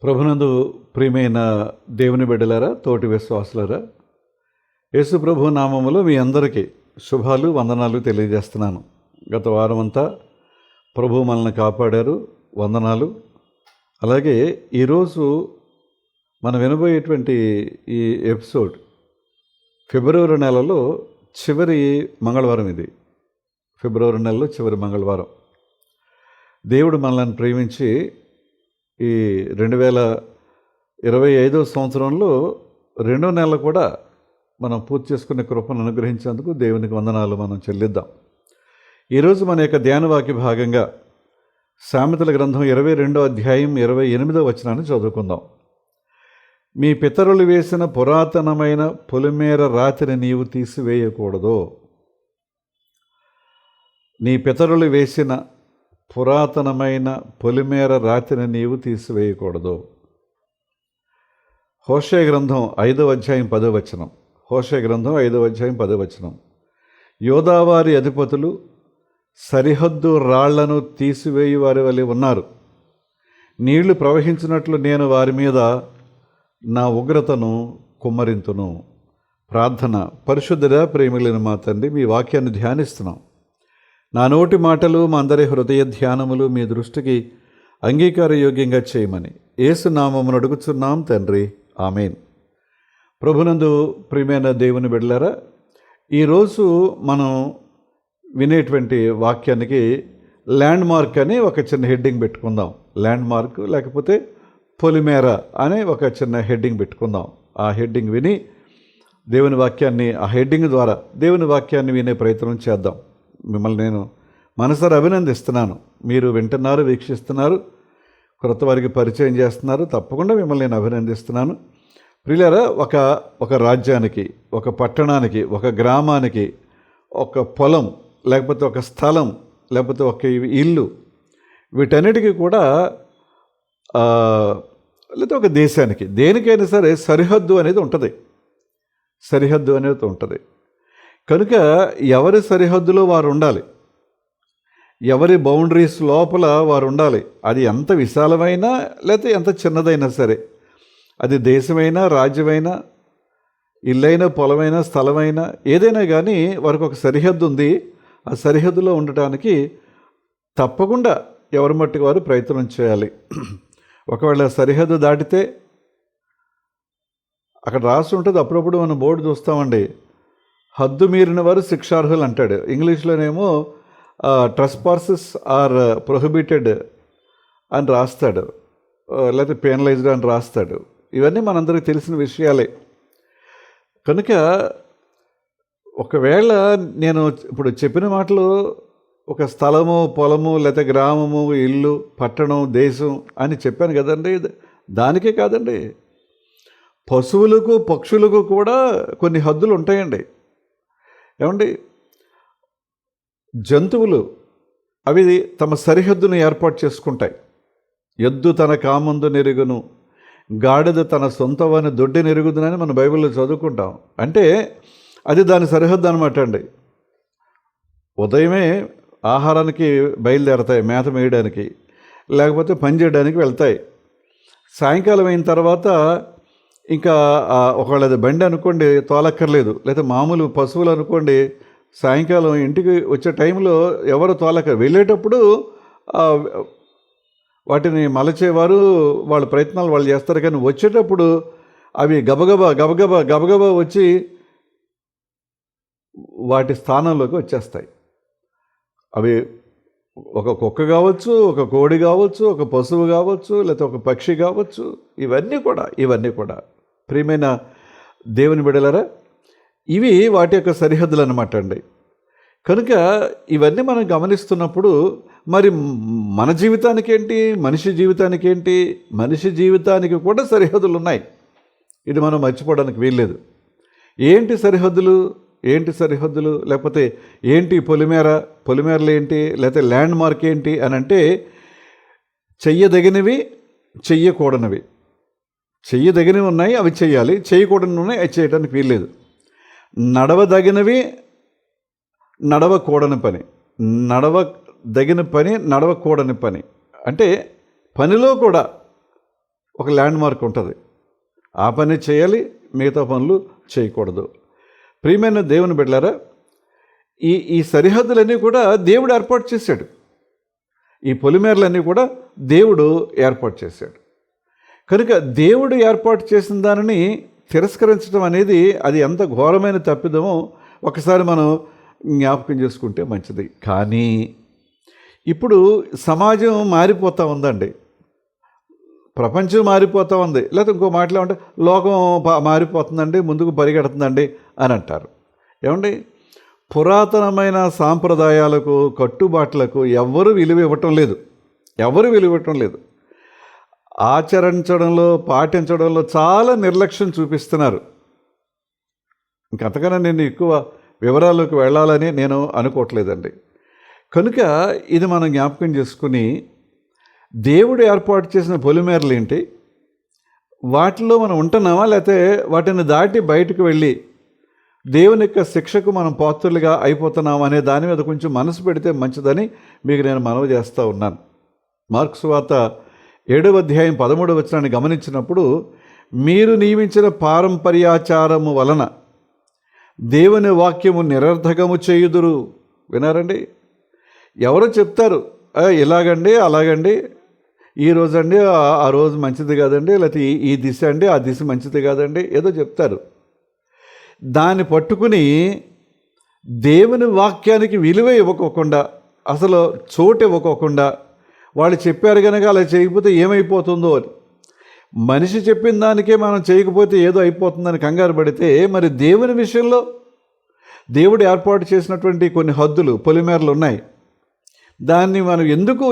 ప్రభునందు ప్రియమైన దేవుని బిడ్డలారా, తోటి విశ్వాసులారా, యేసు ప్రభు నామములో మీ అందరికీ శుభాలు, వందనాలు తెలియజేస్తున్నాను. గత వారం అంతా ప్రభు మనల్ని కాపాడారు, వందనాలు. అలాగే ఈరోజు మనం వినబోయేటువంటి ఈ ఎపిసోడ్ ఫిబ్రవరి నెలలో చివరి మంగళవారం. ఇది ఫిబ్రవరి నెలలో చివరి మంగళవారం. దేవుడు మనల్ని ప్రేమించి ఈ 2025 సంవత్సరంలో 2వ నెల కూడా మనం పూర్తి చేసుకునే కృపను అనుగ్రహించేందుకు దేవునికి వందనాలు మనం చెల్లిద్దాం. ఈరోజు మన యొక్క ధ్యానవాక్య భాగంగా సామెతల గ్రంథం 22వ అధ్యాయం 28వ వచనాన్ని చదువుకుందాం. మీ పితరులు వేసిన పురాతనమైన పొలిమేర రాతిని నీవు తీసివేయకూడదు. నీ పితరులు వేసిన పురాతనమైన పొలిమేర రాతిని నీవు తీసివేయకూడదు. హోషేయ గ్రంథం 5వ అధ్యాయం 10వ వచనం. హోషేయ గ్రంథం 5వ అధ్యాయం 10వ వచనం. యోదావారి అధిపతులు సరిహద్దు రాళ్లను తీసివేయి వారి వలె ఉన్నారు. నీళ్లు ప్రవహించినట్లు నేను వారి మీద నా ఉగ్రతను కుమ్మరింతును. ప్రార్థన. పరిశుద్ధుడా, ప్రేమిలైన మా తండ్రి, మీ వాక్యాన్ని ధ్యానిస్తున్నాం. నా నోటి మాటలు, మా అందరి హృదయ ధ్యానములు మీ దృష్టికి అంగీకారయోగ్యంగా చేయమని యేసు నామమును అడుగుచున్నాం తండ్రి, ఆమేన్. ప్రభునందు ప్రియమైన దేవుని బిడ్డలారా, ఈరోజు మనం వినేటువంటి వాక్యానికి ల్యాండ్ మార్క్ అని ఒక చిన్న హెడ్డింగ్ పెట్టుకుందాం. ల్యాండ్ మార్క్ లేకపోతే పొలిమేర అనే ఒక చిన్న హెడ్డింగ్ పెట్టుకుందాం. ఆ హెడ్డింగ్ విని దేవుని వాక్యాన్ని, ఆ హెడ్డింగ్ ద్వారా దేవుని వాక్యాన్ని వినే ప్రయత్నం చేద్దాం. మిమ్మల్ని నేను మనసారా అభినందిస్తున్నాను. మీరు వింటున్నారు, వీక్షిస్తున్నారు, కొత్త వారికి పరిచయం చేస్తున్నారు. తప్పకుండా మిమ్మల్ని నేను అభినందిస్తున్నాను. ప్రియులారా, ఒక రాజ్యానికి, ఒక పట్టణానికి, ఒక గ్రామానికి, ఒక పొలం, లేకపోతే ఒక స్థలం, లేకపోతే ఒక ఇల్లు, వీటన్నిటికీ కూడా లేదా ఒక దేశానికి, దేనికైనా సరే సరిహద్దు అనేది ఉంటుంది. సరిహద్దు అనేది ఉంటుంది. కనుక ఎవరి సరిహద్దులో వారు ఉండాలి, ఎవరి బౌండరీస్ లోపల వారు ఉండాలి. అది ఎంత విశాలమైనా లేకపోతే ఎంత చిన్నదైనా సరే, అది దేశమైనా, రాజ్యమైనా, ఇల్లైనా, పొలమైనా, స్థలమైనా, ఏదైనా కానీ వారికి ఒక సరిహద్దు ఉంది. ఆ సరిహద్దులో ఉండటానికి తప్పకుండా ఎవరి మట్టుకు వారు ప్రయత్నం చేయాలి. ఒకవేళ సరిహద్దు దాటితే అక్కడ రాసి ఉంటుంది. అప్పుడప్పుడు మనం బోర్డు చూస్తామండి, హద్దు మీరిన వారు శిక్షార్హులు అంటాడు. ఇంగ్లీష్లోనేమో ట్రెస్పాసెస్ ఆర్ ప్రొహిబిటెడ్ అని రాస్తాడు, లేకపోతే పెనలైజ్డ్ అని రాస్తాడు. ఇవన్నీ మనందరికీ తెలిసిన విషయాలే. కనుక ఒకవేళ నేను ఇప్పుడు చెప్పిన మాటలు ఒక స్థలము, పొలము, లేకపోతే గ్రామము, ఇల్లు, పట్టణం, దేశం అని చెప్పాను కదండి, దానికే కాదండి, పశువులకు, పక్షులకు కూడా కొన్ని హద్దులు ఉంటాయండి. ఏమండి, జంతువులు అవి తమ సరిహద్దును ఏర్పాటు చేసుకుంటాయి. ఎద్దు తన కామందు నెరుగును, గాడిద తన సొంతవాని దొడ్డి నెరుగుదునని మన బైబిల్లో చదువుకుంటాం. అంటే అది దాని సరిహద్దు అనమాట అండి. ఉదయమే ఆహారానికి బయలుదేరతాయి, మేత మేయడానికి, లేకపోతే పని చేయడానికి వెళ్తాయి. సాయంకాలం అయిన తర్వాత ఇంకా ఒకవేళ అది బండి అనుకోండి, తోలక్కర్లేదు. లేదా మామూలు పశువులు అనుకోండి, సాయంకాలం ఇంటికి వచ్చే టైంలో ఎవరు వెళ్ళేటప్పుడు వాటిని మలచేవారు, వాళ్ళ ప్రయత్నాలు వాళ్ళు చేస్తారు. కానీ వచ్చేటప్పుడు అవి గబగబా గబగబా గబగబా వచ్చి వాటి స్థానంలోకి వచ్చేస్తాయి. అవి ఒక కుక్క కావచ్చు, ఒక కోడి కావచ్చు, ఒక పశువు కావచ్చు, లేకపోతే ఒక పక్షి కావచ్చు. ఇవన్నీ కూడా ప్రియమైన దేవుని బిడ్డలారా, ఇవి వాటి యొక్క సరిహద్దులు అన్నమాట అండి. కనుక ఇవన్నీ మనం గమనిస్తున్నప్పుడు మరి మన జీవితానికి ఏంటి, మనిషి జీవితానికి ఏంటి? మనిషి జీవితానికి కూడా సరిహద్దులు ఉన్నాయి. ఇది మనం మర్చిపోవడానికి వీల్లేదు. ఏంటి సరిహద్దులు? లేకపోతే ఏంటి పొలిమేరలు ఏంటి? లేకపోతే ల్యాండ్ మార్క్ ఏంటి అని అంటే, చెయ్యదగినవి, చెయ్యకూడనివి. చెయ్యదగినవి ఉన్నాయి, అవి చెయ్యాలి. చేయకూడనివి ఉన్నాయి, అవి చేయడానికి వీల్లేదు. నడవదగినవి, నడవకూడని పని. నడవదగిన పని, నడవకూడని పని. అంటే పనిలో కూడా ఒక ల్యాండ్ మార్క్ ఉంటుంది. ఆ పని చేయాలి, మిగతా పనులు చేయకూడదు. ప్రియమైన దేవుని బిడ్డలారా, ఈ సరిహద్దులన్నీ కూడా దేవుడు ఏర్పాటు చేశాడు. ఈ పొలిమేరలన్నీ కూడా దేవుడు ఏర్పాటు చేశాడు. కనుక దేవుడు ఏర్పాటు చేసిన దానిని తిరస్కరించడం అనేది అది ఎంత ఘోరమైన తప్పిదమో ఒకసారి మనం జ్ఞాపకం చేసుకుంటే మంచిది. కానీ ఇప్పుడు సమాజం మారిపోతూ ఉందండి, ప్రపంచం మారిపోతూ ఉంది. లేకపోతే ఇంకో మాటలు ఏమంటే లోకం మారిపోతుందండి, ముందుకు పరిగెడుతుందండి అని అంటారు. ఏమండి, పురాతనమైన సాంప్రదాయాలకు కట్టుబాట్లకు ఎవరు విలువ ఇవ్వటం లేదు. ఆచరించడంలో పాటించడంలో చాలా నిర్లక్ష్యం చూపిస్తున్నారు. ఇంకంతకన్నా నేను ఎక్కువ వివరాల్లోకి వెళ్ళాలని నేను అనుకోవట్లేదండి. కనుక ఇది మనం జ్ఞాపకం చేసుకుని దేవుడు ఏర్పాటు చేసిన పొలిమేరలు ఏంటి, వాటిలో మనం ఉంటున్నామా, లేకపోతే వాటిని దాటి బయటకు వెళ్ళి దేవుని యొక్క శిక్షకు మనం పాత్రులుగా అయిపోతున్నాం అనే దాని మీద కొంచెం మనసు పెడితే మంచిదని మీకు నేను మనవి చేస్తూ ఉన్నాను. మార్కు సువార్త 7వ అధ్యాయం 13వ వచనాన్ని గమనించినప్పుడు, మీరు నియమించిన పారంపర్యాచారము వలన దేవుని వాక్యము నిరర్ధకము చేయుదురు. వినారండి, ఎవరో చెప్తారు ఇలాగండి అలాగండి, ఈ రోజండి ఆ రోజు మంచిది కాదండి, లేకపోతే ఈ దిశ అండి ఆ దిశ మంచిది కాదండి, ఏదో చెప్తారు. దాన్ని పట్టుకుని దేవుని వాక్యానికి విలువ ఇవ్వకోకుండా, అసలు చోటు ఇవ్వకోకుండా, వాళ్ళు చెప్పారు కనుక అలా చేయకపోతే ఏమైపోతుందో అని, మనిషి చెప్పిన దానికే మనం చేయకపోతే ఏదో అయిపోతుందని కంగారు పడితే, మరి దేవుని విషయంలో దేవుడు ఏర్పాటు చేసినటువంటి కొన్ని హద్దులు, పొలిమేరలు ఉన్నాయి. దాన్ని మనం ఎందుకు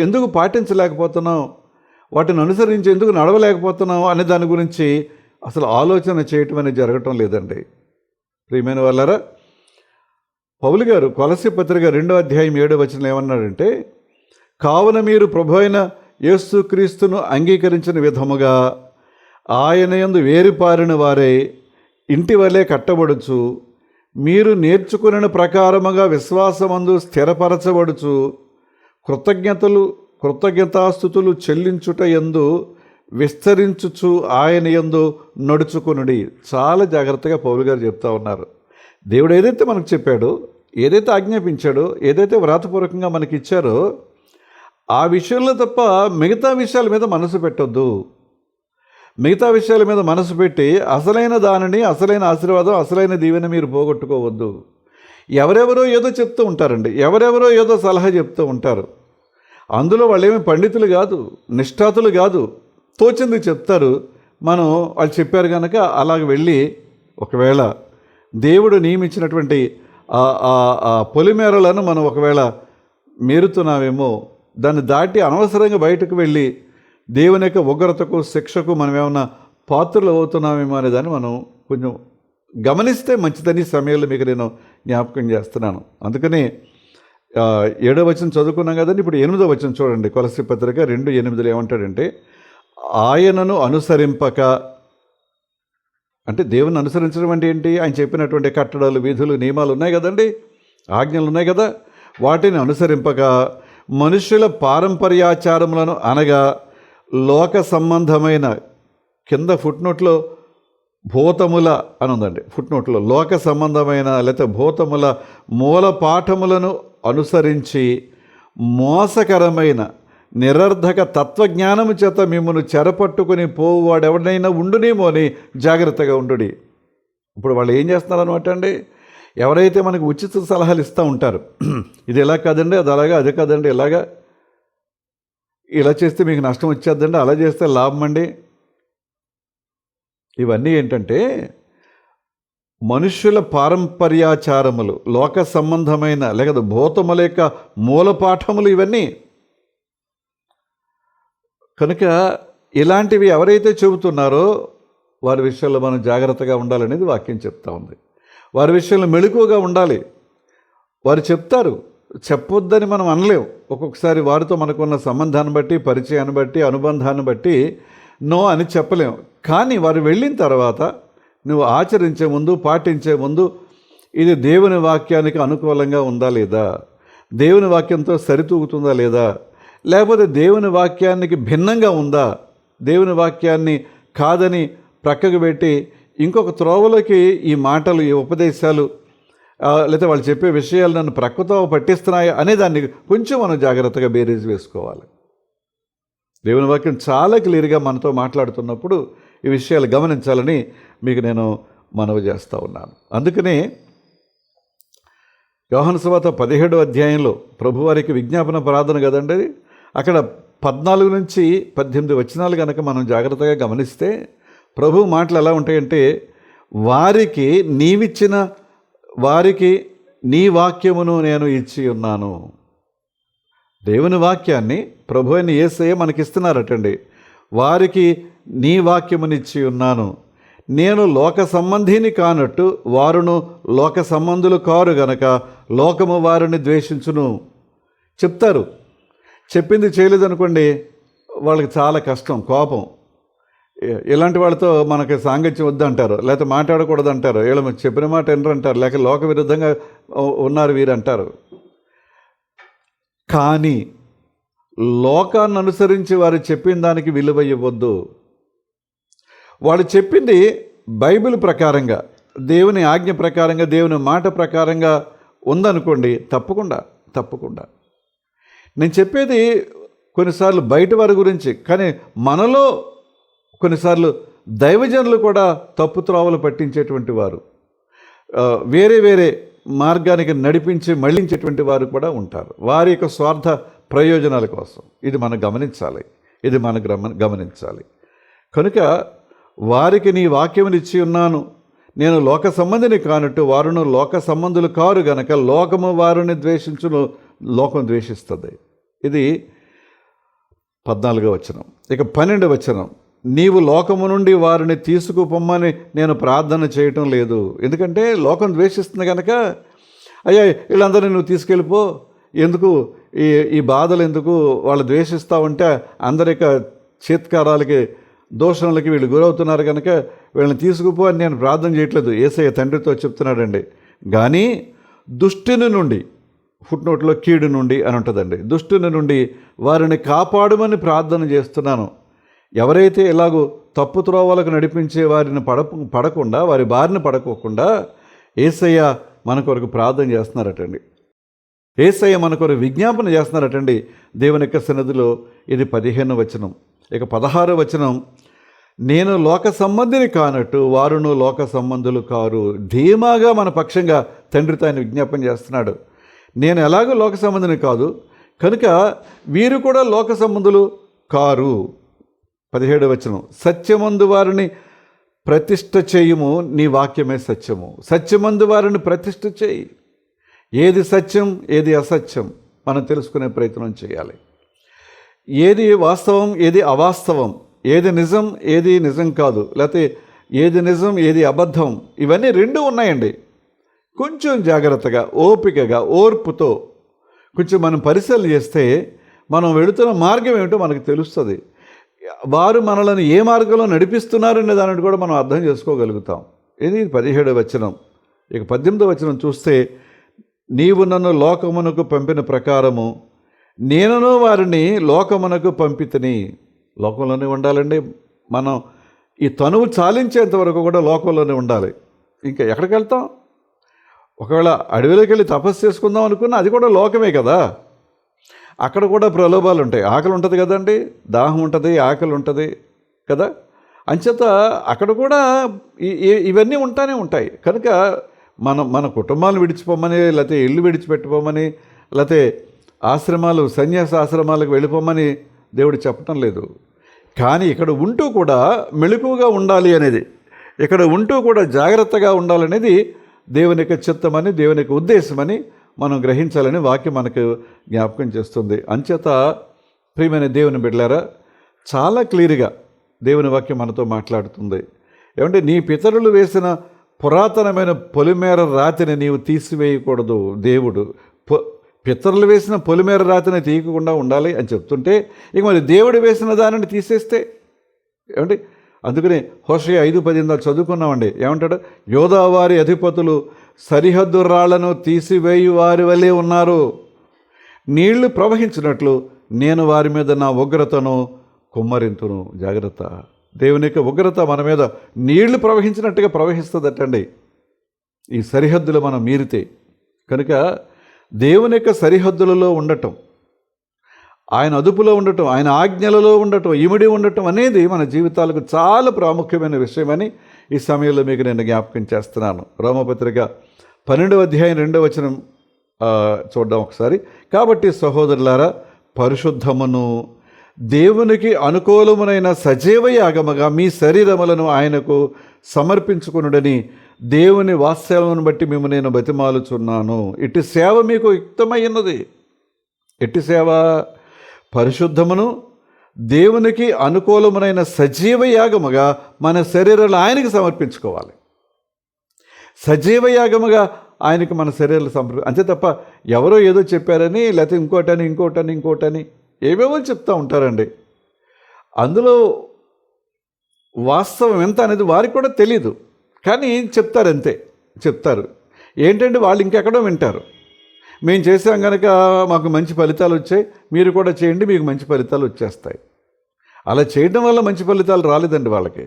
ఎందుకు పాటించలేకపోతున్నాం, వాటిని అనుసరించి ఎందుకు నడవలేకపోతున్నాం అనే దాని గురించి అసలు ఆలోచన చేయటం అనేది జరగటం లేదండి. ప్రియమైన వాళ్ళారా, పౌలు గారు కొలస్సీ పత్రిక 2వ అధ్యాయం 7వ వచనంలో ఏమన్నాడంటే, కావున మీరు ప్రభువైన యేసుక్రీస్తును అంగీకరించిన విధముగా ఆయన యందు వేరుపారిన వారే ఇంటి వలె కట్టబడుచు, మీరు నేర్చుకున్న ప్రకారముగా విశ్వాసమందు స్థిరపరచబడుచు, కృతజ్ఞతాస్తుతులు చెల్లించుట యందు విస్తరించుచు ఆయన యందు నడుచుకునుడి. చాలా జాగ్రత్తగా పౌలు గారు చెప్తా ఉన్నారు. దేవుడు ఏదైతే మనకు చెప్పాడో, ఏదైతే ఆజ్ఞాపించాడో, ఏదైతే వ్రాతపూర్వకంగా మనకి ఇచ్చారో ఆ విషయంలో తప్ప మిగతా విషయాల మీద మనసు పెట్టొద్దు. మిగతా విషయాల మీద మనసు పెట్టి అసలైన దానిని, అసలైన ఆశీర్వాదం, అసలైన దీవెన మీరు పోగొట్టుకోవద్దు. ఎవరెవరో ఏదో చెప్తూ ఉంటారండి, ఎవరెవరో ఏదో సలహా చెప్తూ ఉంటారు. అందులో వాళ్ళేమీ పండితులు కాదు, నిష్ఠాతులు కాదు, తోచింది చెప్తారు. మనం వాళ్ళు చెప్పారు కనుక అలాగ వెళ్ళి ఒకవేళ దేవుడు నియమించినటువంటి ఆ పొలిమేరలను మనం ఒకవేళ మీరుతున్నామేమో, దాన్ని దాటి అనవసరంగా బయటకు వెళ్ళి దేవుని యొక్క ఉగ్రతకు, శిక్షకు మనం ఏమన్నా పాత్రలు అవుతున్నామేమో అనే దాన్ని మనం కొంచెం గమనిస్తే మంచిదని సమయంలో మీకు నేను జ్ఞాపకం చేస్తున్నాను. అందుకని 7వ వచనం చదువుకున్నాం కదండి. ఇప్పుడు 8వ వచనం చూడండి. కొలస్సీ పత్రిక 2:8 ఏమంటాడంటే, ఆయనను అనుసరింపక, అంటే దేవుని అనుసరించడం అంటే ఏంటి? ఆయన చెప్పినటువంటి కట్టడాలు, విధులు, నియమాలు ఉన్నాయి కదండి, ఆజ్ఞలు ఉన్నాయి కదా, వాటిని అనుసరింపక మనుషుల పారంపర్యాచారములను అనగా లోక సంబంధమైన, కింద ఫుట్నోట్లో భూతముల అని ఉందండి, ఫుట్నోట్లో లోక సంబంధమైన లేకపోతే భూతముల మూల పాఠములను అనుసరించి మోసకరమైన నిరర్ధక తత్వజ్ఞానము చేత మిమ్మల్ని చెరపట్టుకుని పోవువాడెవడైనా ఉండునేమో అని జాగ్రత్తగా ఉండుడి. ఇప్పుడు వాళ్ళు ఏం చేస్తున్నారనమాట అండి, ఎవరైతే మనకు ఉచిత సలహాలు ఇస్తూ ఉంటారు, ఇది ఎలా కాదండి, అది అలాగా, అది కాదండి, ఇలాగా, ఇలా చేస్తే మీకు నష్టం వచ్చేద్దండి, అలా చేస్తే లాభం అండి, ఇవన్నీ ఏంటంటే మనుష్యుల పారంపర్యాచారములు, లోక సంబంధమైన లేకపోతే భూతముల యొక్క మూలపాఠములు ఇవన్నీ. కనుక ఇలాంటివి ఎవరైతే చెబుతున్నారో వారి విషయంలో మనం జాగ్రత్తగా ఉండాలనేది వాక్యం చెప్తా ఉంది. వారి విషయంలో మెళుకువగా ఉండాలి. వారు చెప్తారు, చెప్పొద్దని మనం అనలేం. ఒక్కొక్కసారి వారితో మనకున్న సంబంధాన్ని బట్టి, పరిచయాన్ని బట్టి, అనుబంధాన్ని బట్టి నో అని చెప్పలేం. కానీ వారు వెళ్ళిన తర్వాత నువ్వు ఆచరించే ముందు, పాటించే ముందు ఇది దేవుని వాక్యానికి అనుకూలంగా ఉందా లేదా, దేవుని వాక్యంతో సరితూగుతుందా లేదా, లేకపోతే దేవుని వాక్యానికి భిన్నంగా ఉందా, దేవుని వాక్యాన్ని కాదని ప్రక్కకు పెట్టి ఇంకొక త్రోవలోకి ఈ మాటలు, ఈ ఉపదేశాలు లేకపోతే వాళ్ళు చెప్పే విషయాలు నన్ను ప్రక్కతో పట్టిస్తున్నాయి అనేదాన్ని కొంచెం మనం జాగ్రత్తగా బేరీజ్ వేసుకోవాలి. దేవుని వాక్యం చాలా క్లియర్గా మనతో మాట్లాడుతున్నప్పుడు ఈ విషయాలు గమనించాలని మీకు నేను మనవి చేస్తూ ఉన్నాను. అందుకనే యోహాను సువార్త 17వ అధ్యాయంలో ప్రభువారికి విజ్ఞాపన ప్రార్థన కదండి, అక్కడ 14 నుంచి 18 వచనాలు కనుక మనం జాగ్రత్తగా గమనిస్తే ప్రభు మాటలు ఎలా ఉంటాయంటే, వారికి నీ వాక్యమును నేను ఇచ్చి ఉన్నాను. దేవుని వాక్యాన్ని ప్రభు అయిన యేసయ్య మనకిస్తున్నారటండి. వారికి నీ వాక్యమునిచ్చి ఉన్నాను, నేను లోక సంబంధిని కానట్టు వారును లోక సంబంధులు కారు గనక లోకము వారిని ద్వేషించును. చెప్తారు, చెప్పింది చేయలేదనుకోండి వాళ్ళకి చాలా కష్టం, కోపం. ఇలాంటి వాళ్ళతో మనకి సాంగత్యం వద్దంటారు, లేకపోతే మాట్లాడకూడదు అంటారు, వీళ్ళు చెప్పిన మాట ఎనరు అంటారు, లేక లోక విరుద్ధంగా ఉన్నారు వీరు అంటారు. కానీ లోకాన్ని అనుసరించి వారు చెప్పిన దానికి విలువ ఇవ్వద్దు. వాడు చెప్పింది బైబిల్ ప్రకారంగా, దేవుని ఆజ్ఞ ప్రకారంగా, దేవుని మాట ప్రకారంగా ఉందనుకోండి, తప్పకుండా నేను చెప్పేది కొన్నిసార్లు బయట వారి గురించి, కానీ మనలో కొన్నిసార్లు దైవజనులు కూడా తప్పు త్రోవలు పట్టించేటువంటి వారు, వేరే మార్గానికి నడిపించి మళ్ళించేటువంటి వారు కూడా ఉంటారు, వారి యొక్క స్వార్థ ప్రయోజనాల కోసం. ఇది మనం గమనించాలి. కనుక వారికి నీ వాక్యమునిచ్చి ఉన్నాను, నేను లోక సంబంధిని కానట్టు వారును లోక సంబంధులు కారు గనక లోకము వారిని ద్వేషించును, లోకం ద్వేషిస్తుంది. ఇది 14వ వచనం. ఇక 12వ వచనం, నీవు లోకము నుండి వారిని తీసుకుపోమ్మని నేను ప్రార్థన చేయటం లేదు. ఎందుకంటే లోకం ద్వేషిస్తుంది కనుక, అయ్యా వీళ్ళందరినీ నువ్వు తీసుకెళ్ళిపో, ఎందుకు ఈ బాధలు ఎందుకు, వాళ్ళు ద్వేషిస్తూ ఉంటే అందరి యొక్క చీత్కారాలకి దోషణలకి వీళ్ళు గురవుతున్నారు కనుక వీళ్ళని తీసుకుపో అని నేను ప్రార్థన చేయట్లేదు. యేసయ్య తండ్రితో చెప్తున్నాడండి. కానీ దుష్టుని నుండి, ఫుట్నోట్లో కీడు నుండి అని ఉంటుందండి, దుష్టుని నుండి వారిని కాపాడమని ప్రార్థన చేస్తున్నాను. ఎవరైతే ఇలాగూ తప్పు త్రోవలకు నడిపించే వారిని పడకుండా, వారి బారిన పడకోకుండా యేసయ్య మన కొరకు ప్రార్థన చేస్తున్నారటండి. యేసయ్య మన కొరకు విజ్ఞాపన చేస్తున్నారటండి దేవుని యొక్క సన్నిధిలో. ఇది 15వ వచనం. ఇక 16వ వచనం, నేను లోక సంబంధిని కానట్టు వారును లోక సంబంధులు కారు. ధీమాగా మన పక్షంగా తండ్రితో ఆయన విజ్ఞాపన చేస్తున్నాడు. నేను ఎలాగో లోక సంబంధిని కాదు కనుక వీరు కూడా లోక సంబంధులు కారు. 17వ వచనం, సత్యమందు వారిని ప్రతిష్ఠ చేయుము, నీ వాక్యమే సత్యము. సత్యమందు వారిని ప్రతిష్ఠ చేయి. ఏది సత్యం, ఏది అసత్యం మనం తెలుసుకునే ప్రయత్నం చేయాలి. ఏది వాస్తవం, ఏది అవాస్తవం, ఏది నిజం, ఏది నిజం కాదు, లేకపోతే ఏది నిజం, ఏది అబద్ధం, ఇవన్నీ రెండు ఉన్నాయండి. కొంచెం జాగ్రత్తగా, ఓపికగా, ఓర్పుతో కొంచెం మనం పరిశీలన చేస్తే మనం వెళుతున్న మార్గం ఏమిటో మనకు తెలుస్తుంది. వారు మనలను ఏ మార్గంలో నడిపిస్తున్నారనే దానిని కూడా మనం అర్థం చేసుకోగలుగుతాం. ఇది 17వ వచనం. ఇక 18వ వచనం చూస్తే, నీవు నన్ను లోకమునకు పంపిన ప్రకారము నేనును వారిని లోకమునకు పంపితిని. లోకంలోనే ఉండాలండి. మనం ఈ తనువు చాలించేంత వరకు కూడా లోకంలోనే ఉండాలి. ఇంకా ఎక్కడికి వెళ్తాం? ఒకవేళ అడవిలోకి వెళ్ళి తపస్సు చేసుకుందాం అనుకున్నా అది కూడా లోకమే కదా. అక్కడ కూడా ప్రలోభాలు ఉంటాయి. ఆకలి ఉంటుంది కదండి, దాహం ఉంటుంది, ఆకలి ఉంటుంది కదా. అంచేత అక్కడ కూడా ఇవన్నీ ఉంటానే ఉంటాయి. కనుక మన కుటుంబాలను విడిచిపోమని, లేకపోతే ఇల్లు విడిచిపెట్టుకోమని, లేకపోతే ఆశ్రమాలు, సన్యాస ఆశ్రమాలకు వెళ్ళిపోమని దేవుడు చెప్పటం లేదు. కానీ ఇక్కడ ఉంటూ కూడా మెళుకువగా ఉండాలి అనేది, ఇక్కడ ఉంటూ కూడా జాగ్రత్తగా ఉండాలనేది దేవుని యొక్క చిత్తమని, దేవుని యొక్క ఉద్దేశమని మనం గ్రహించాలని వాక్యం మనకు జ్ఞాపకం చేస్తుంది. అంచేత ప్రియమైన దేవుని బిడ్డలారా, చాలా క్లియర్గా దేవుని వాక్యం మనతో మాట్లాడుతుంది. ఏమంటే, నీ పితరులు వేసిన పురాతనమైన పొలిమేర రాతిని నీవు తీసివేయకూడదు. దేవుడు పితరులు వేసిన పొలిమేర రాతిని తీయకుండా ఉండాలి అని చెప్తుంటే, ఇక మరి దేవుడు వేసిన దానిని తీసేస్తే ఏమంటే, అందుకని హోషేయ 5:10 చదువుకున్నామండి. ఏమంటాడు? యోధావారి అధిపతులు సరిహద్దు రాళ్లను తీసివేయు వారి వలె ఉన్నారు. నీళ్లు ప్రవహించినట్లు నేను వారి మీద నా ఉగ్రతను కుమ్మరింతును, జాగ్రత్త. దేవుని యొక్క ఉగ్రత మన మీద నీళ్లు ప్రవహించినట్టుగా ప్రవహిస్తుందటండి ఈ సరిహద్దులు మనం మీరితే. కనుక దేవుని యొక్క సరిహద్దులలో ఉండటం, ఆయన అదుపులో ఉండటం, ఆయన ఆజ్ఞలలో ఉండటం, ఇమిడి ఉండటం అనేది మన జీవితాలకు చాలా ప్రాముఖ్యమైన విషయమని ఈ సమయంలో మీకు నేను జ్ఞాపకం చేస్తున్నాను. రోమపత్రిక 12వ అధ్యాయం 2వ వచనం చూద్దాం ఒకసారి. కాబట్టి సహోదరులారా, పరిశుద్ధమును దేవునికి అనుకూలమునైన సజీవ యాగముగా మీ శరీరములను ఆయనకు సమర్పించుకొనుడని దేవుని వాత్సల్యమును బట్టి మేము నేను బతిమాలుచున్నాను. ఇటు సేవ మీకు యుక్తమైనది. ఎట్టి సేవ? పరిశుద్ధమును దేవునికి అనుకూలమునైన సజీవ యాగముగా మన శరీరాలు ఆయనకి సమర్పించుకోవాలి. సజీవ యాగముగా ఆయనకు మన శరీరాలు అంతే తప్ప ఎవరో ఏదో చెప్పారని, లేకపోతే ఇంకోటని ఏవేవో చెప్తూ ఉంటారండి. అందులో వాస్తవం ఎంత అనేది వారికి కూడా తెలీదు, కానీ చెప్తారంతే. చెప్తారు ఏంటంటే వాళ్ళు ఇంకెక్కడో వింటారు. మేము చేసాం కనుక మాకు మంచి ఫలితాలు వచ్చాయి, మీరు కూడా చేయండి, మీకు మంచి ఫలితాలు వచ్చేస్తాయి. అలా చేయడం వల్ల మంచి ఫలితాలు రాలేదండి వాళ్ళకి.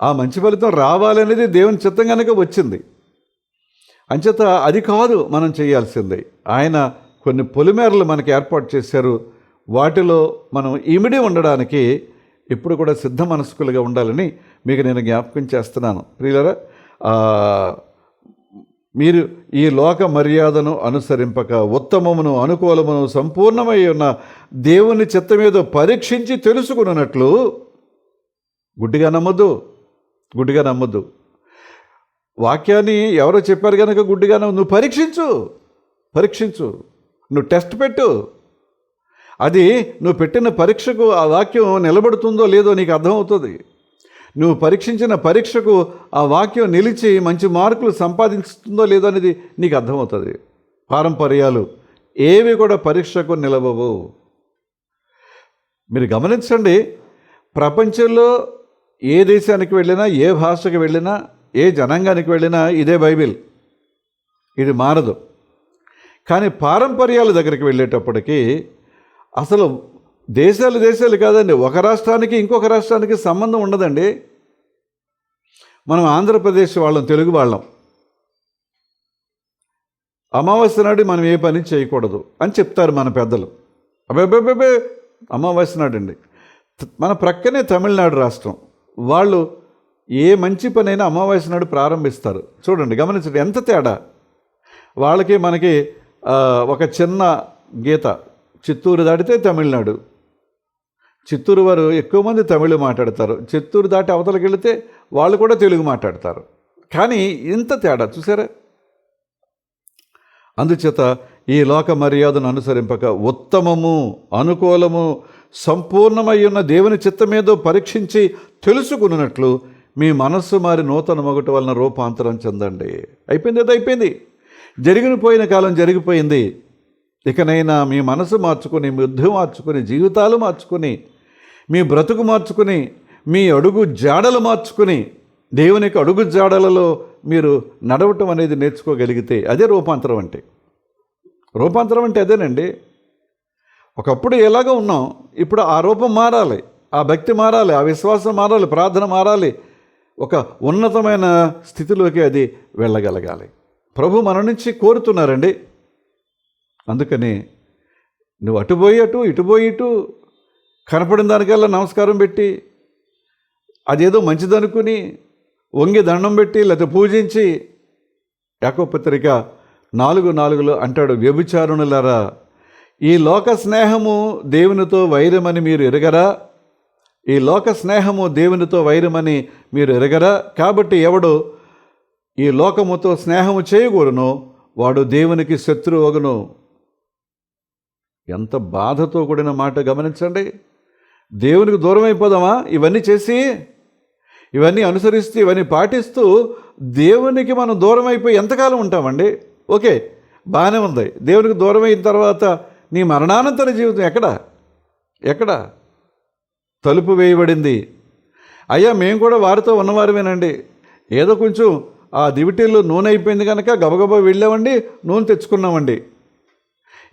ఆ మంచి ఫలితం రావాలనేది దేవుని చిత్తం కనుక వచ్చింది. అంచేత అది కాదు మనం చేయాల్సింది. ఆయన కొన్ని పొలిమేరలు మనకి ఏర్పాటు చేశారు. వాటిలో మనం ఇమిడి ఉండడానికి ఎప్పుడు కూడా సిద్ధ మనస్కులుగా ఉండాలని మీకు నేను జ్ఞాపకం చేస్తున్నాను. ప్రియులారా, మీరు ఈ లోక మర్యాదను అనుసరింపక ఉత్తమమును అనుకూలమును సంపూర్ణమై ఉన్న దేవుని చిత్తమేదో పరీక్షించి తెలుసుకున్నట్లు గుడ్డిగా నమ్మొద్దు. వాక్యాన్ని ఎవరో చెప్పారు కనుక గుడ్డిగా నువ్వు పరీక్షించు, నువ్వు టెస్ట్ పెట్టు. అది నువ్వు పెట్టిన పరీక్షకు ఆ వాక్యం నిలబడుతుందో లేదో నీకు అర్థమవుతుంది. నువ్వు పరీక్షించిన పరీక్షకు ఆ వాక్యం నిలిచి మంచి మార్కులు సంపాదిస్తుందో లేదో అనేది నీకు అర్థమవుతుంది. పారంపర్యాలు ఏవి కూడా పరీక్షకు నిలవవు. మీరు గమనించండి, ప్రపంచంలో ఏ దేశానికి వెళ్ళినా, ఏ భాషకు వెళ్ళినా, ఏ జనాంగానికి వెళ్ళినా ఇదే బైబిల్, ఇది మారదు. కానీ పారంపర్యాల దగ్గరికి వెళ్ళేటప్పటికీ అసలు దేశాలు కాదండి, ఒక రాష్ట్రానికి ఇంకొక రాష్ట్రానికి సంబంధం ఉండదండి. మనం ఆంధ్రప్రదేశ్ వాళ్ళం, తెలుగు వాళ్ళం, అమావాస్య నాడు మనం ఏ పని చేయకూడదు అని చెప్తారు మన పెద్దలు. అబ్బాయి అమావాస్య నాడు అండి. మన ప్రక్కనే తమిళనాడు రాష్ట్రం, వాళ్ళు ఏ మంచి పనైనా అమావాస్య నాడు ప్రారంభిస్తారు. చూడండి, గమనించండి ఎంత తేడా. వాళ్ళకి మనకి ఒక చిన్న గీత, చిత్తూరు దాటితే తమిళనాడు. చిత్తూరు వారు ఎక్కువ మంది తమిళ్ మాట్లాడతారు. చిత్తూరు దాటి అవతలకి వెళితే వాళ్ళు కూడా తెలుగు మాట్లాడతారు. కానీ ఇంత తేడా చూసారా? అందుచేత ఈ లోక మర్యాదను అనుసరింపక ఉత్తమము, అనుకూలము, సంపూర్ణమై ఉన్న దేవుని చిత్తమేదో పరీక్షించి తెలుసుకున్నట్లు మీ మనస్సు మారి నూతన మొగటు వలన రూపాంతరం చెందండి. అయిపోయింది. పోయిన కాలం జరిగిపోయింది. ఇకనైనా మీ మనసు మార్చుకొని, మీ బుద్ధి మార్చుకొని, జీవితాలు మార్చుకొని, మీ బ్రతుకు మార్చుకొని, మీ అడుగు జాడలు మార్చుకొని, దేవుని యొక్క అడుగు జాడలలో మీరు నడవటం అనేది నేర్చుకోగలిగితే అదే రూపాంతరం అంటే. రూపాంతరం అంటే అదేనండి. ఒకప్పుడు ఎలాగో ఉన్నాం, ఇప్పుడు ఆ రూపం మారాలి, ఆ భక్తి మారాలి, ఆ విశ్వాసం మారాలి, ప్రార్థన మారాలి, ఒక ఉన్నతమైన స్థితిలోకి అది వెళ్ళగలగాలి. ప్రభు మన నుంచి కోరుతున్నారండి. అందుకని నువ్వు ఇటుపోయి ఇటు కనపడిన దానికల్లా నమస్కారం పెట్టి, అదేదో మంచిదనుకుని వంగి దండం పెట్టి లేకపోతే పూజించి, యాకోబు పత్రిక 4:4 అంటాడు, వ్యభిచారుణులారా, ఈ లోక స్నేహము దేవునితో వైరమని మీరు ఎరగరా? ఈ లోక స్నేహము దేవునితో వైరమని మీరు ఎరగరా? కాబట్టి ఎవడు ఈ లోకముతో స్నేహము చేయకూడనో వాడు దేవునికి శత్రువగును. ఎంత బాధతో కూడిన మాట గమనించండి. దేవునికి దూరం అయిపోదామా? ఇవన్నీ చేసి, ఇవన్నీ అనుసరిస్తూ, ఇవన్నీ పాటిస్తూ దేవునికి మనం దూరం అయిపోయి ఎంతకాలం ఉంటామండి? ఓకే, బాగానే ఉంది. దేవునికి దూరం అయిన తర్వాత నీ మరణానంతర జీవితం ఎక్కడ? తలుపు వేయబడింది. అయ్యా, మేము కూడా వారితో ఉన్నవారమేనండి. ఏదో కొంచెం ఆ దివిటీల్లో నూనె అయిపోయింది కనుక గబగబా వెళ్ళామండి, నూనె తెచ్చుకున్నామండి.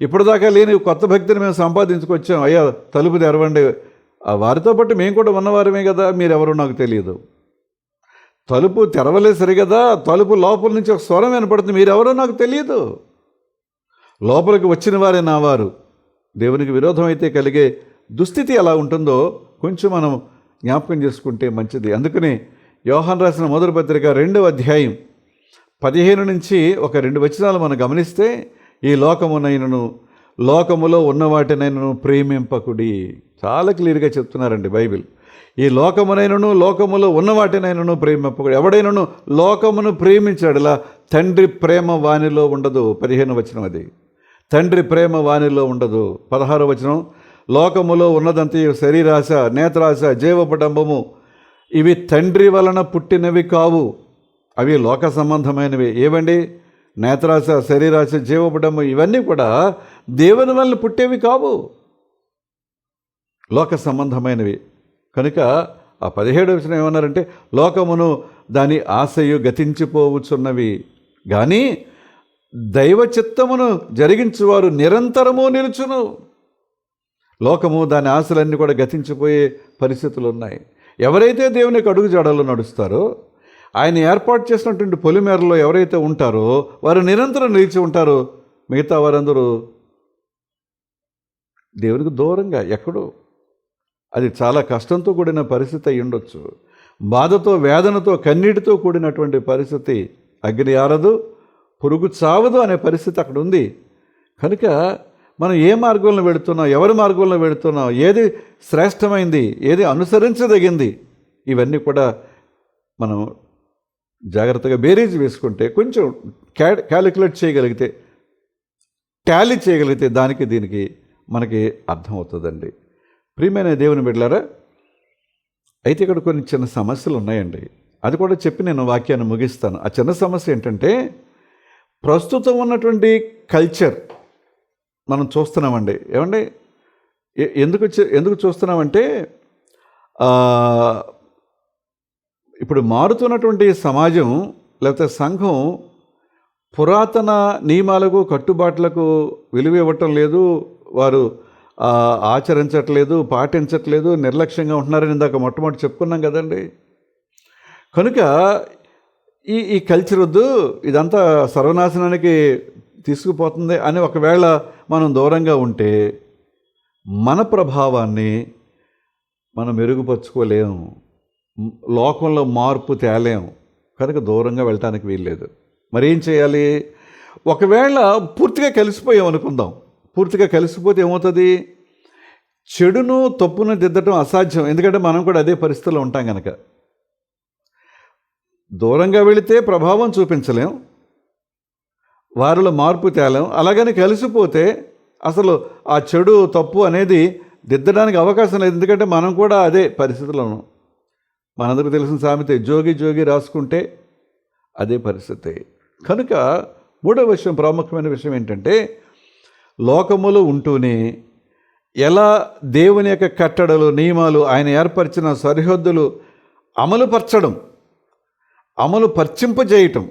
ఇప్పటిదాకా లేని కొత్త భక్తిని మేము సంపాదించుకొచ్చాం. అయ్యా, తలుపు తెరవండి, వారితో పాటు మేము కూడా ఉన్నవారమే కదా, మీరెవరో నాకు తెలియదు. తలుపు తెరవలేదు సరిగదా, తలుపు లోపల నుంచి ఒక స్వరం వినపడుతుంది, మీరెవరో నాకు తెలియదు. లోపలికి వచ్చిన వారే నా వారు. దేవునికి విరోధం అయితే కలిగే దుస్థితి ఎలా ఉంటుందో కొంచెం మనం జ్ఞాపకం చేసుకుంటే మంచిది. అందుకని యోహాను రాసిన మొదటి పత్రిక 2వ అధ్యాయం 15 నుంచి ఒక 2 వచనాలు మనం గమనిస్తే, ఈ లోకమునైనను లోకములో ఉన్న వాటినైనను ప్రేమింపకుడి. చాలా క్లియర్గా చెప్తున్నారండి బైబిల్. ఈ లోకమునైనను లోకములో ఉన్న వాటినైనను ప్రేమింపకుడి. ఎవడైనను లోకమును ప్రేమించాడులా తండ్రి ప్రేమ వానిలో ఉండదు. 15వ వచనం అది. తండ్రి ప్రేమ వానిలో ఉండదు. 16వ వచనం, లోకములో ఉన్నదంతయు శరీరాశ, నేత్రాశ, జీవపడంబము ఇవి తండ్రి వలన పుట్టినవి కావు, అవి లోక సంబంధమైనవి. ఏవండి? నేత్రాశ, శరీరాశ, జీవపడంబం ఇవన్నీ కూడా దేవుని వలన పుట్టేవి కావు, లోక సంబంధమైనవి. కనుక ఆ 17వ వచనం ఏమన్నారంటే, లోకమును దాని ఆశయు గతించిపోవచ్చున్నవి, కానీ దైవ చిత్తమును జరిగించువారు నిరంతరము నిలుచును. లోకము దాని ఆశలన్నీ కూడా గతించిపోయే పరిస్థితులు ఉన్నాయి. ఎవరైతే దేవుని యొక్క అడుగు జాడల్లో నడుస్తారో, ఆయన ఏర్పాటు చేసినటువంటి పొలిమేరలో ఎవరైతే ఉంటారో వారు నిరంతరం నిలిచి ఉంటారో. మిగతా వారందరూ దేవునికి దూరంగా ఎక్కడో, అది చాలా కష్టంతో కూడిన పరిస్థితి అయి ఉండొచ్చు. బాధతో, వేదనతో, కన్నీటితో కూడినటువంటి పరిస్థితి. అగ్ని ఆరదు, పురుగు చావదు అనే పరిస్థితి అక్కడ ఉంది. కనుక మనం ఏ మార్గంలో వెళుతున్నాం, ఎవరి మార్గంలో వెళుతున్నాం, ఏది శ్రేష్టమైంది, ఏది అనుసరించదగింది, ఇవన్నీ కూడా మనం జాగ్రత్తగా బేరీజ్ వేసుకుంటే, కొంచెం క్యాలిక్యులేట్ చేయగలిగితే, టాలీ చేయగలిగితే దానికి దీనికి మనకి అర్థమవుతుందండి. ప్రియమైన దేవుని బిడ్డలారా, అయితే ఇక్కడ కొన్ని చిన్న సమస్యలు ఉన్నాయండి. అది కూడా చెప్పి నేను వాక్యాన్ని ముగిస్తాను. ఆ చిన్న సమస్య ఏంటంటే, ప్రస్తుతం ఉన్నటువంటి కల్చర్ మనం చూస్తున్నామండి. ఏమండి, ఎందుకు చూస్తున్నామంటే, ఇప్పుడు మారుతున్నటువంటి సమాజం లేకపోతే సంఘం పురాతన నియమాలకు, కట్టుబాట్లకు విలువ ఇవ్వటం లేదు, వారు ఆచరించట్లేదు, పాటించట్లేదు, నిర్లక్ష్యంగా ఉంటున్నారని ఇందాక మొట్టమొదటి చెప్పుకున్నాం కదండి. కనుక ఈ కల్చర్ వద్దు, ఇదంతా సర్వనాశనానికి తీసుకుపోతుంది అని ఒకవేళ మనం దూరంగా ఉంటే మన ప్రభావాన్ని మనం మెరుగుపరుచుకోలేము, లోకంలో మార్పు తేలేము. కనుక దూరంగా వెళ్ళటానికి వీల్లేదు. మరి ఏం చేయాలి? ఒకవేళ పూర్తిగా కలిసిపోయాం అనుకుందాం. పూర్తిగా కలిసిపోతే ఏమవుతుంది? చెడును తప్పును దిద్దటం అసాధ్యం. ఎందుకంటే మనం కూడా అదే పరిస్థితిలో ఉంటాం కనుక. దూరంగా వెళితే ప్రభావం చూపించలేం, వారిలో మార్పు తేలేం. అలాగని కలిసిపోతే అసలు ఆ చెడు తప్పు అనేది దిద్దడానికి అవకాశం లేదు. ఎందుకంటే మనం కూడా అదే పరిస్థితిలో ఉన్నాం. మనందరికీ తెలిసిన సామెత, జోగి జోగి రాసుకుంటే అదే పరిస్థితి. కనుక మూడవ విషయం, ప్రాముఖ్యమైన విషయం ఏంటంటే, లోకములో ఉంటూనే ఎలా దేవుని యొక్క కట్టడలు, నియమాలు, ఆయన ఏర్పరిచిన సరిహద్దులు అమలుపర్చింపజేయటం,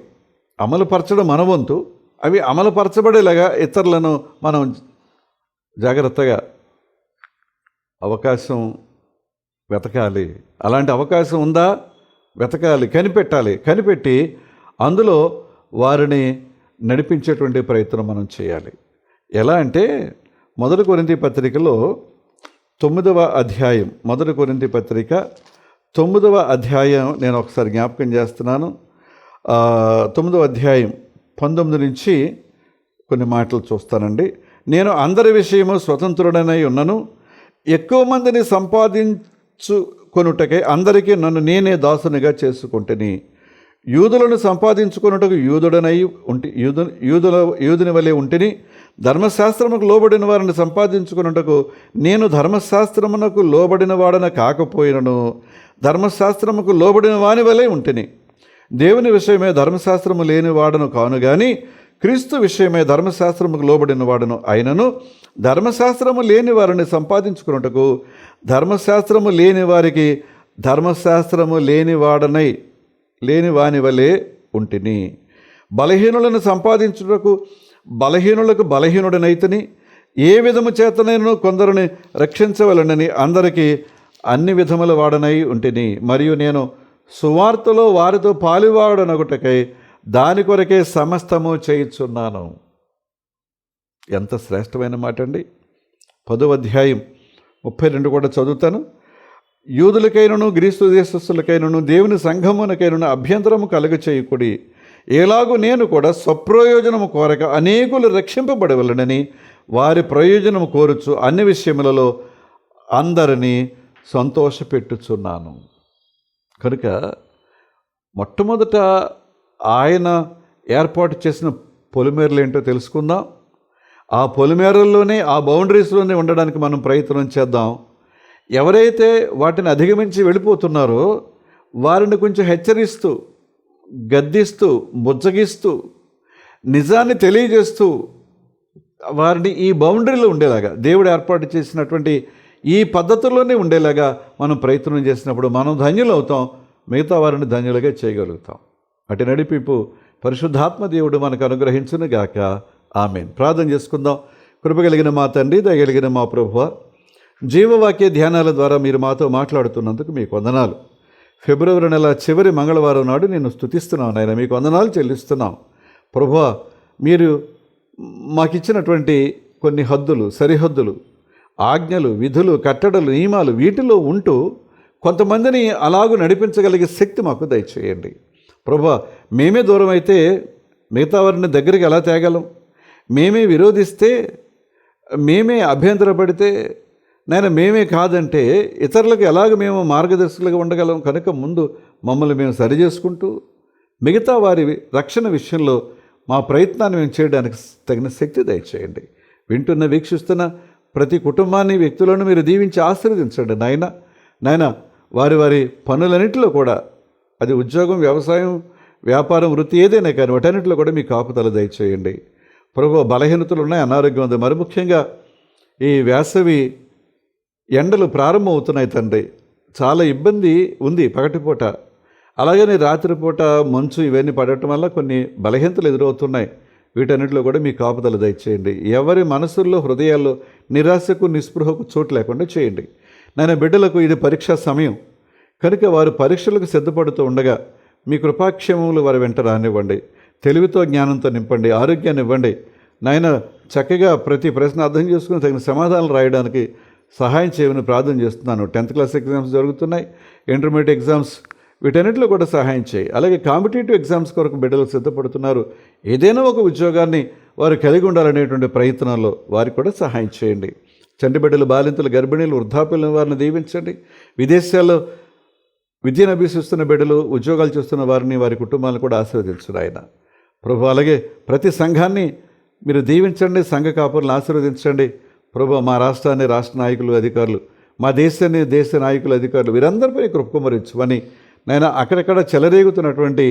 అమలుపరచడం మన వంతు. అవి అమలుపరచబడేలాగా ఇతరులను మనం జాగ్రత్తగా అవకాశం వెతకాలి. అలాంటి అవకాశం ఉందా? వెతకాలి, కనిపెట్టాలి. కనిపెట్టి అందులో వారిని నడిపించేటువంటి ప్రయత్నం మనం చేయాలి. ఎలా అంటే, 1 కొరింథీ పత్రికలో 9వ అధ్యాయం, 1 కొరింథీ పత్రిక 9వ అధ్యాయం నేను ఒకసారి జ్ఞాపకం చేస్తున్నాను. 9వ అధ్యాయం 19 నుంచి కొన్ని మాటలు చూస్తానండి. నేను అందరి విషయము స్వతంత్రుడనై ఉన్నను, ఎక్కువ మందిని సంపాదించుకొనుటకై అందరికీ నన్ను నేనే దాసునిగా చేసుకుంటుని, యూదులను సంపాదించుకొనుటకు యూదుని వలె ఉంటిని, ధర్మశాస్త్రముకు లోబడిన వారిని సంపాదించుకొనుటకు నేను ధర్మశాస్త్రమునకు లోబడిన వాడన కాకపోయినను ధర్మశాస్త్రముకు లోబడిన వాని వలె ఉంటిని. దేవుని విషయమే ధర్మశాస్త్రము లేని వాడను కాను గాని క్రీస్తు విషయమే ధర్మశాస్త్రముకు లోబడిన వాడను అయినను, ధర్మశాస్త్రము లేని వారిని సంపాదించుకున్నట్టుకు ధర్మశాస్త్రము లేని వారికి ధర్మశాస్త్రము లేని వాని వలె ఉంటిని. బలహీనులను సంపాదించుటకు బలహీనులకు బలహీనుడనైతిని, ఏ విధము చేతనైనను కొందరిని రక్షించవలనని అందరికీ అన్ని విధముల వాడనై ఉంటిని, మరియు నేను సువార్తలో వారితో పాలువాడనొకటకై దాని కొరకే సమస్తము చేయుచున్నాను. ఎంత శ్రేష్టమైన మాట అండి. 10వ అధ్యాయం 32 కూడా చదువుతాను. యూదులకైనను గ్రీస్తు దేశస్థులకైనను దేవుని సంఘమునకైనను అభ్యంతరము కలుగ చేయకుడి. ఎలాగూ నేను కూడా స్వప్రయోజనము కోరక అనేకులు రక్షింపబడవలనని వారి ప్రయోజనము కోరుచు అన్ని విషయములలో అందరినీ సంతోషపెట్టుచున్నాను. కనుక మొట్టమొదట ఆయన ఏర్పాటు చేసిన పొలిమేరలు ఏంటో తెలుసుకుందాం. ఆ పొలిమేరల్లోనే, ఆ బౌండరీస్లోనే ఉండడానికి మనం ప్రయత్నం చేద్దాం. ఎవరైతే వాటిని అధిగమించి వెళ్ళిపోతున్నారో వారిని కొంచెం హెచ్చరిస్తూ, గద్దిస్తూ, బుజ్జగిస్తూ, నిజాన్ని తెలియజేస్తూ వారిని ఈ బౌండరీలో ఉండేలాగా, దేవుడు ఏర్పాటు చేసినటువంటి ఈ పద్ధతుల్లోనే ఉండేలాగా మనం ప్రయత్నం చేసినప్పుడు మనం ధన్యులు అవుతాం, మిగతా వారిని ధన్యులుగా చేయగలుగుతాం. అటు నడిపింపు పరిశుద్ధాత్మ దేవుడు మనకు అనుగ్రహించును గాక. ఆమేన్. ప్రార్థన చేసుకుందాం. కృపగలిగిన మా తండ్రి, దయగలిగిన మా ప్రభువా, జీవవాక్య ధ్యానాల ద్వారా మీరు మాతో మాట్లాడుతున్నందుకు మీకు వందనాలు. ఫిబ్రవరి నెల చివరి మంగళవారం నాడు నేను స్తుతిస్తున్నాను నాయన, మీకు వందనాలు చెల్లిస్తున్నాం. ప్రభువా, మీరు మాకిచ్చినటువంటి కొన్ని హద్దులు, సరిహద్దులు, ఆజ్ఞలు, విధులు, కట్టడలు, నియమాలు, వీటిలో ఉంటూ కొంతమందిని అలాగూ నడిపించగలిగే శక్తి మాకు దయచేయండి. ప్రభువా, మేమే దూరం అయితే మిగతా వారిని దగ్గరికి ఎలా తేగలం? మేమే విరోధిస్తే, మేమే అభ్యంతరపడితే, నేను మేమే కాదంటే ఇతరులకు ఎలాగ మేము మార్గదర్శకులుగా ఉండగలం? కనుక ముందు మమ్మల్ని మేము సరిచేసుకుంటూ మిగతా వారి రక్షణ విషయంలో మా ప్రయత్నాన్ని మేము చేయడానికి తగిన శక్తి దయచేయండి. వింటున్న, వీక్షిస్తున్న ప్రతి కుటుంబాన్ని, వ్యక్తులను మీరు దీవించి ఆశీర్వదించండి నాయన. వారి వారి పనులన్నింటిలో కూడా, అది ఉద్యోగం, వ్యవసాయం, వ్యాపారం, వృత్తి ఏదైనా కానీ వాటన్నింటిలో కూడా మీ కాపుదల దయచేయండి. ప్రభు, బలహీనతలు ఉన్నాయి, అనారోగ్యం ఉంది. మరి ముఖ్యంగా ఈ వేసవి ఎండలు ప్రారంభమవుతున్నాయి తండ్రి. చాలా ఇబ్బంది ఉంది పగటిపూట, అలాగని రాత్రిపూట మంచు ఇవన్నీ పడటం వల్ల కొన్ని బలహీనతలు ఎదురవుతున్నాయి. వీటన్నిటిలో కూడా మీ కాపుదల దయచేయండి. ఎవరి మనసుల్లో, హృదయాల్లో నిరాశకు, నిస్పృహకు చోటు లేకుండా చేయండి. నేను బిడ్డలకు ఇది పరీక్షా సమయం కనుక వారు పరీక్షలకు సిద్ధపడుతూ ఉండగా మీ కృపాక్షేమములు వారి వెంట రానివ్వండి. తెలివితో, జ్ఞానంతో నింపండి. ఆరోగ్యాన్ని ఇవ్వండి నాయన. చక్కగా ప్రతి ప్రశ్న అర్థం చేసుకుని తగిన సమాధానాలు రాయడానికి సహాయం చేయమని ప్రార్థన చేస్తున్నాను. 10th క్లాస్ ఎగ్జామ్స్ జరుగుతున్నాయి, ఇంటర్మీడియట్ ఎగ్జామ్స్, వీటన్నిటిలో కూడా సహాయం చేయి. అలాగే కాంపిటేటివ్ ఎగ్జామ్స్ కొరకు బిడ్డలు సిద్ధపడుతున్నారు. ఏదైనా ఒక ఉద్యోగాన్ని వారు కలిగి ఉండాలనేటువంటి ప్రయత్నంలో వారికి కూడా సహాయం చేయండి. చంటి బిడ్డలు, బాలింతలు, గర్భిణీలు, వృద్ధాప్యులను వారిని దీవించండి. విదేశాల్లో విద్యను అభ్యసిస్తున్న బిడ్డలు, ఉద్యోగాలు చేస్తున్న వారిని, వారి కుటుంబాలను కూడా ఆశీర్వదించండి ఆయన ప్రభు. అలాగే ప్రతి సంఘాన్ని మీరు దీవించండి, సంఘ కాపురులను ఆశీర్వదించండి ప్రభు. మా రాష్ట్రాన్ని, రాష్ట్ర నాయకులు, అధికారులు, మా దేశాన్ని, దేశ నాయకులు, అధికారులు, వీరందరిపై కృపకుమరించమని నాయన. అక్కడక్కడ చెలరేగుతున్నటువంటి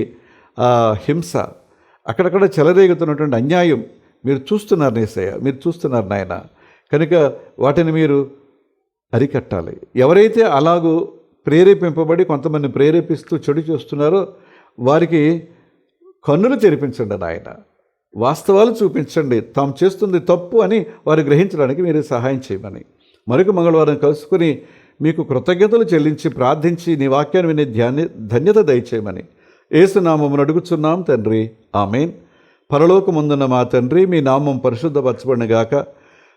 హింస, అక్కడక్కడ చెలరేగుతున్నటువంటి అన్యాయం మీరు చూస్తున్నారు నేసయ్య, మీరు చూస్తున్నారు నాయన. కనుక వాటిని మీరు అరికట్టాలి. ఎవరైతే అలాగూ ప్రేరేపింపబడి కొంతమంది ప్రేరేపిస్తూ చెడు చేస్తున్నారో వారికి కన్నులు తెరిపించండి నాయన. వాస్తవాలు చూపించండి. తాము చేస్తుంది తప్పు అని వారు గ్రహించడానికి మీరు సహాయం చేయమని, మరొక మంగళవారం కలుసుకుని మీకు కృతజ్ఞతలు చెల్లించి ప్రార్థించి నీ వాక్యాన్ని వినే ధన్యత దయచేయమని యేసునామమున అడుగుచున్నాం తండ్రి. ఆమేన్. పరలోకముందున్న మా తండ్రి, మీ నామం పరిశుద్ధపరచబడునుగాక,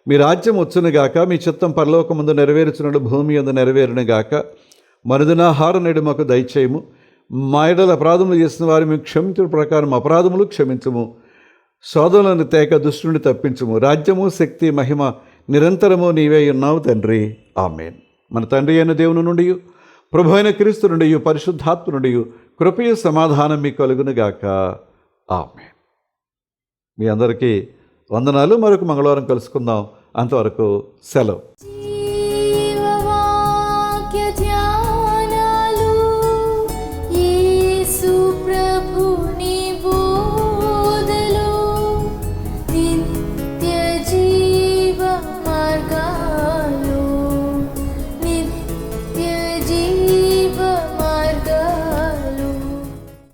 మీ రాజ్యం వచ్చునుగాక, మీ చిత్తం పరలోకముందు నెరవేర్చునడు భూమి యందు నెరవేరునుగాక. మరుదినాహారం నేడు మాకు దయచేయము. మా ఎడల అపరాధములు చేసిన వారు మేము క్షమించిన ప్రకారం అపరాధములు క్షమించుము. శోధనలను తేక దుష్టుని తప్పించుము. రాజ్యము, శక్తి, మహిమ నిరంతరము నీవే ఉన్నావు తండ్రి. ఆమేన్. మన తండ్రి అయిన దేవుని నుండి, ప్రభు అయిన క్రీస్తు నుండి, పరిశుద్ధాత్మ నుండి కృపయు సమాధానం మీకు కలుగునుగాక. ఆమేన్. మీ అందరికీ వందనాలు. మరొక మంగళవారం కలుసుకుందాం. అంతవరకు సెలవు.